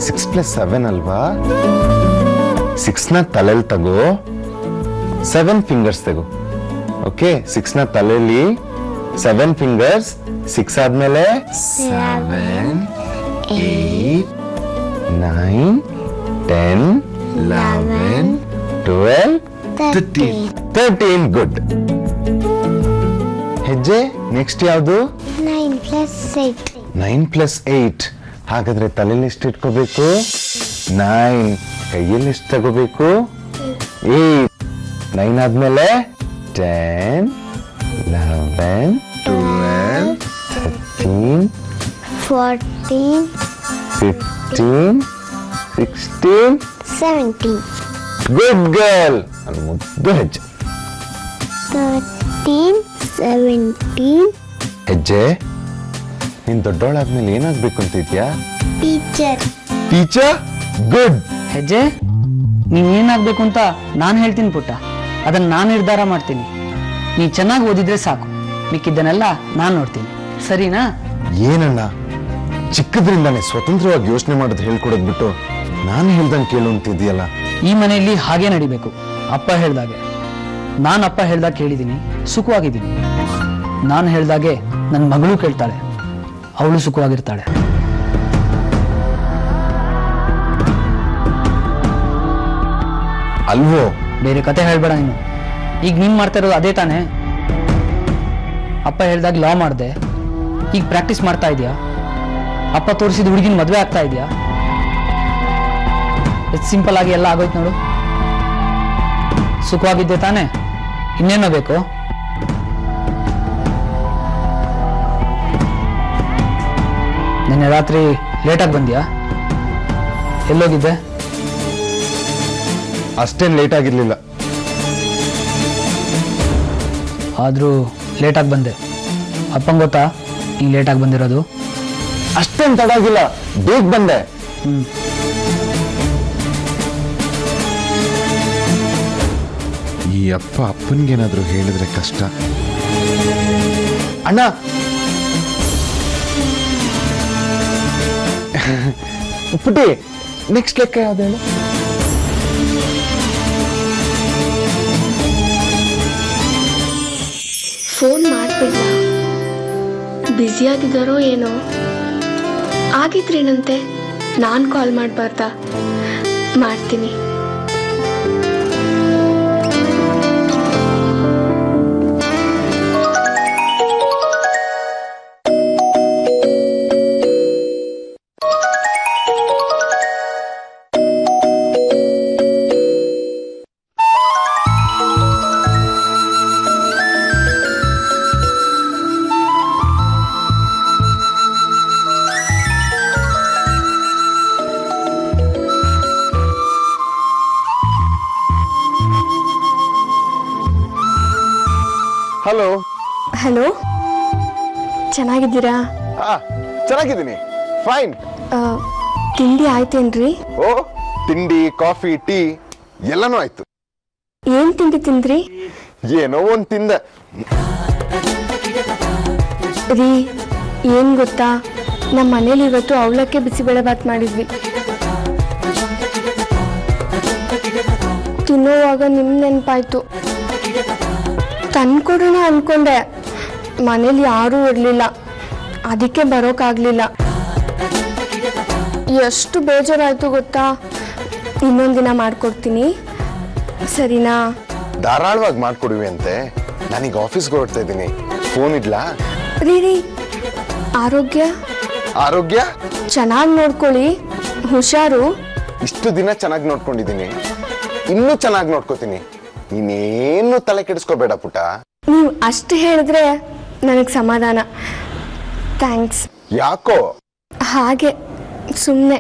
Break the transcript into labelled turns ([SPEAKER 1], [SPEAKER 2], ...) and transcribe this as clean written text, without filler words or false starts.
[SPEAKER 1] 6 + 7 ಅಲ್ವಾ? 6ನ ತಲೆಯಲ್ಲಿ ತಗೋ, 7 ಫಿಂಗರ್ಸ್ ತಗೋ. ಓಕೆ, 6ನ ತಲೆಯಲ್ಲಿ 7 ಫಿಂಗರ್ಸ್. 6 ಆದ್ಮೇಲೆ 7 8 9 10 11 12 13. ಗುಡ್. ಹೆಜ್ಜೆ ನೆಕ್ಸ್ಟ್ ಯಾವುದು?
[SPEAKER 2] 9 + 8.
[SPEAKER 1] 9 + 8. ಹಾಗಾದ್ರೆ ತಲೆಯಲ್ಲಿ ಎಷ್ಟು ಇಟ್ಕೋಬೇಕು? 9. ಕೈಯಲ್ಲಿ ಎಷ್ಟು ತಗೋಬೇಕು? 8. 9 ಆದ್ಮೇಲೆ 10 11 12 13
[SPEAKER 2] 14
[SPEAKER 1] 15 16
[SPEAKER 2] 17
[SPEAKER 1] ಗುಡ್ ಗರ್ಲ್. ನನ್ನ ಮುದ್ದು ಹೆಜ್ಜೆ.
[SPEAKER 2] 13 17
[SPEAKER 1] ಹೆಜ್ಜೆ, ನೀನ್ ದೊಡ್ಡವಳಾದ್ಮೇಲೆ ಏನಾಗ್ಬೇಕು ಅಂತ ಇದ್ಯಾ?
[SPEAKER 2] ಟೀಚರ್.
[SPEAKER 1] ಟೀಚರ್. ಗುಡ್.
[SPEAKER 3] ಹೆಜ್ಜೆ, ನೀನ್ ಏನಾಗ್ಬೇಕು ಅಂತ ನಾನು ಹೇಳ್ತೀನಿ ಪುಟ್ಟ. ಅದನ್ನ ನಾನು ನಿರ್ಧಾರ ಮಾಡ್ತೀನಿ. ನೀ ಚೆನ್ನಾಗಿ ಓದಿದ್ರೆ ಸಾಕು, ಮಿಕ್ಕಿದ್ದನ್ನೆಲ್ಲ ನಾನು ನೋಡ್ತೀನಿ. ಸರಿನಾ?
[SPEAKER 1] ಏನಣ್ಣ, ಚಿಕ್ಕದ್ರಿಂದಾನೆ ಸ್ವತಂತ್ರವಾಗಿ ಯೋಚನೆ ಮಾಡೋದು ಹೇಳ್ಕೊಡೋದ್ ಬಿಟ್ಟು ನಾನು ಹೇಳ್ದಂಗೆ ಕೇಳು ಅಂತಿದ್ಯಲ್ಲ.
[SPEAKER 3] ಈ ಮನೆಯಲ್ಲಿ ಹಾಗೆ ನಡಿಬೇಕು. ಅಪ್ಪ ಹೇಳ್ದಾಗೆ. ನಾನು ಅಪ್ಪ ಹೇಳ್ದಾಗ ಕೇಳಿದ್ದೀನಿ, ಸುಖವಾಗಿದ್ದೀನಿ. ನಾನು ಹೇಳ್ದಾಗೆ ನನ್ನ ಮಗಳು ಕೇಳ್ತಾಳೆ, ಅವಳು ಸುಖವಾಗಿರ್ತಾಳೆ.
[SPEAKER 1] ಅಲ್ವೋ?
[SPEAKER 3] ಬೇರೆ ಕತೆ ಹೇಳ್ಬೇಡ ನೀನು. ಈಗ ನೀನ್ ಮಾಡ್ತಾ ಇರೋದು ಅದೇ ತಾನೇ. ಅಪ್ಪ ಹೇಳ್ದಾಗ ಲಾ ಮಾಡಿದೆ, ಈಗ ಪ್ರಾಕ್ಟೀಸ್ ಮಾಡ್ತಾ ಇದೆಯಾ? ಅಪ್ಪ ತೋರಿಸಿದ ಹುಡುಗಿನ ಮದುವೆ ಆಗ್ತಾ ಇದೆಯಾ? ಎಷ್ಟು ಸಿಂಪಲ್ ಆಗಿ ಎಲ್ಲ ಆಗೋಯ್ತು ನೋಡು. ಸುಖವಾಗಿದ್ದೆ ತಾನೇ, ಇನ್ನೇನೋ ಬೇಕು? ನಿನ್ನೆ ರಾತ್ರಿ ಲೇಟಾಗಿ ಬಂದ್ಯಾ? ಎಲ್ಲೋಗಿದ್ದೆ?
[SPEAKER 1] ಅಷ್ಟೇನ್ ಲೇಟ್ ಆಗಿರ್ಲಿಲ್ಲ.
[SPEAKER 3] ಆದ್ರೂ ಲೇಟಾಗಿ ಬಂದೆ. ಅಪ್ಪಂಗೆ ಗೊತ್ತಾ ನೀನು ಲೇಟಾಗಿ ಬಂದಿರೋದು?
[SPEAKER 1] ಅಷ್ಟೇನ್ ತಡಾಗಿಲ್ಲ, ಬೇಗ ಬಂದೆ. ಈ ಅಪ್ಪನಿಗೇನಾದ್ರೂ ಹೇಳಿದ್ರೆ ಕಷ್ಟ. ಅಣ್ಣ, ಪುಟಿ, ನೆಕ್ಸ್ಟ್ ಲೆಕ್ಕ ಯಾವ್ದು ಹೇಳು?
[SPEAKER 4] ಫೋನ್ ಮಾಡ್ಬಿಡ್ಲ? ಬ್ಯುಸಿಯಾಗಿದ್ದಾರೋ ಏನೋ. ಆಗಿದ್ರೇನಂತೆ, ನಾನು ಕಾಲ್ ಮಾಡಬಾರ್ದಾ? ಮಾಡ್ತೀನಿ.
[SPEAKER 1] ಹಲೋ.
[SPEAKER 4] ಹಲೋ, ಚೆನ್ನಾಗಿದ್ದೀರಾ?
[SPEAKER 1] ಚೆನ್ನಾಗಿದ್ದೀನಿ, ಫೈನ್.
[SPEAKER 4] ತಿಂಡಿ ಆಯ್ತೇನ್ರಿ?
[SPEAKER 1] ಓ, ತಿಂಡಿ, ಕಾಫಿ, ಟೀ ಎಲ್ಲನೂ ಆಯ್ತು.
[SPEAKER 4] ಏನ್ ತಿಂಡಿ ತಿಂದ್ರಿ?
[SPEAKER 1] ಏನೋ ಒಂದ್ ತಿಂದೆ
[SPEAKER 4] ರೀ. ಏನ್ ಗೊತ್ತಾ, ನಮ್ಮ ಮನೇಲಿ ಇವತ್ತು ಅವಲಕ್ಕಿ ಬಿಸಿಬೇಳೆ ಬಾತ್ ಮಾಡಿದ್ವಿ. ತಿನ್ನೋವಾಗ ನಿಮ್ ನೆನಪಾಯ್ತು. ತಂದ್ಕೊಡೋಣ ಅನ್ಕೊಂಡೆ, ಮನೇಲಿ ಯಾರೂ ಇರಲಿಲ್ಲ, ಅದಕ್ಕೆ ಬರೋಕ್ಕಾಗಲಿಲ್ಲ. ಎಷ್ಟು ಬೇಜಾರಾಯ್ತು ಗೊತ್ತಾ. ಇನ್ನೊಂದಿನ ಮಾಡ್ಕೊಡ್ತೀನಿ, ಸರಿನಾ?
[SPEAKER 1] ಧಾರಾಳವಾಗಿ ಮಾಡ್ಕೊಡುವೆ ಅಂತೆ. ನಾನೀಗ ಆಫೀಸ್ಗೆ ಹೊರಡ್ತಾ ಇದ್ದೀನಿ, ಫೋನ್ ಇಡ್ಲಾ?
[SPEAKER 4] ರೀ, ಆರೋಗ್ಯ
[SPEAKER 1] ಆರೋಗ್ಯ
[SPEAKER 4] ಚೆನ್ನಾಗಿ ನೋಡ್ಕೊಳ್ಳಿ, ಹುಷಾರು.
[SPEAKER 1] ಇಷ್ಟು ದಿನ ಚೆನ್ನಾಗಿ ನೋಡ್ಕೊಂಡಿದ್ದೀನಿ, ಇನ್ನೂ ಚೆನ್ನಾಗಿ ನೋಡ್ಕೋತೀನಿ. ನೀನೇನು ತಲೆ ಕೆಡಿಸ್ಕೋಬೇಡ ಪುಟ.
[SPEAKER 4] ನೀವು ಅಷ್ಟು ಹೇಳಿದ್ರೆ ನನಗೆ ಸಮಾಧಾನ. ಥ್ಯಾಂಕ್ಸ್.
[SPEAKER 1] ಯಾಕೋ?
[SPEAKER 4] ಹಾಗೆ ಸುಮ್ಮನೆ.